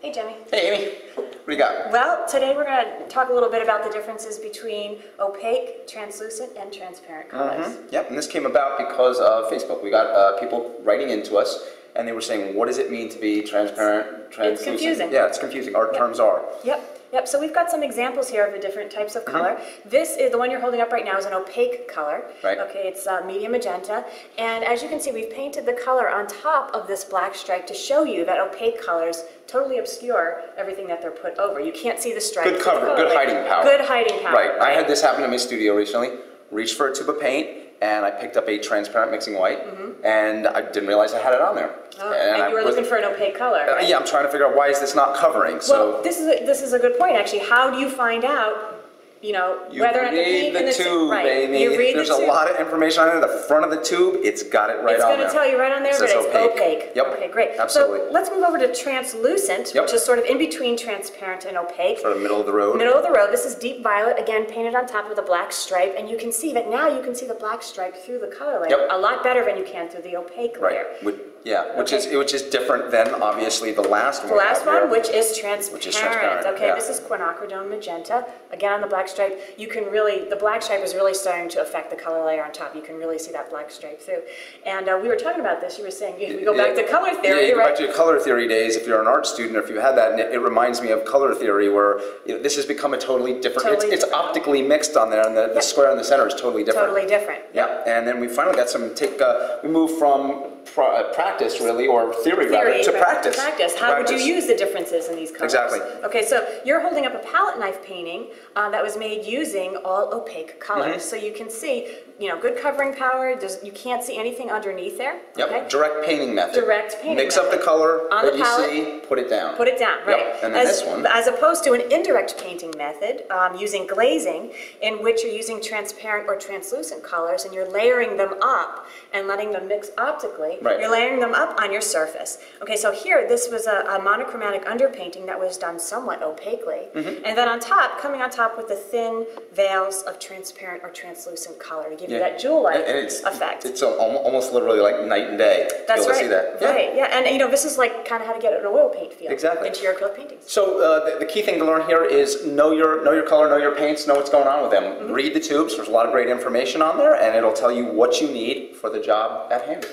Hey Jenny. Hey Amy, what do you got? Well, today we're going to talk a little bit about the differences between opaque, translucent, and transparent colors. Yep, and this came about because of Facebook. We got people writing into us, and they were saying, what does it mean to be transparent, translucent? It's confusing. Yeah, it's confusing. Our terms are. Yep, so we've got some examples here of the different types of color. This is, the one you're holding up right now is an opaque color. Right. Okay, it's medium magenta. And as you can see, we've painted the color on top of this black stripe to show you that opaque colors totally obscure everything that they're put over. You can't see the stripe. Good cover, good hiding power. Good hiding power. Right, I had this happen in my studio recently. Reached for a tube of paint, and I picked up a transparent mixing white, and I didn't realize I had it on there. Oh, and you were looking for an opaque color, right? Yeah, I'm trying to figure out why is this not covering. So well, this is a good point, actually. How do you find out, you know, whether or not the paint in the tube, right. baby. You read There's the tube. a lot of information on there. The front of the tube, it's got it right on there. It's going to tell you right on there that it's opaque. Yep. Okay, great. Absolutely. So let's move over to translucent, which is sort of in between transparent and opaque. Sort of middle of the road. Middle of the road. This is deep violet, again painted on top with a black stripe, and you can see that now you can see the black stripe through the color layer a lot better than you can through the opaque layer. Which is different than obviously the last one. The last one, which is transparent. Which is transparent. Okay, this is Quinacridone Magenta. Again on the black stripe, you can really, the black stripe is really starting to affect the color layer on top. You can really see that black stripe through. And we were talking about this. You were saying if we go back to color theory, you go back to your color theory days. If you're an art student, or if you had that, and it reminds me of color theory, where this has become a totally different. It's optically mixed on there, and the square in the center is totally different. Totally different. Yeah, and then we finally got some. We moved from practice really, or theory rather, to practice. How would you use the differences in these colors? Exactly. Okay, so you're holding up a palette knife painting that was made using all opaque colors. So you can see, you know, good covering power. You can't see anything underneath there. Yep. Okay? Direct painting method. Direct painting Mix method. up the color on that the you palette, see, put it down. Put it down, right. Yep. And then this one. As opposed to an indirect painting method using glazing, in which you're using transparent or translucent colors and you're layering them up and letting them mix optically. Right. You're layering them up on your surface. Okay, so here this was a monochromatic underpainting that was done somewhat opaquely. And then on top, coming on top with the thin veils of transparent or translucent color to give you that jewel-like effect. It's almost literally like night and day. That's right. See that. Right, yeah, and you know, this is like kind of how to get an oil paint feel into your acrylic paintings. So the key thing to learn here is know your color, know your paints, know what's going on with them. Read the tubes. There's a lot of great information on there, and it'll tell you what you need for the job at hand.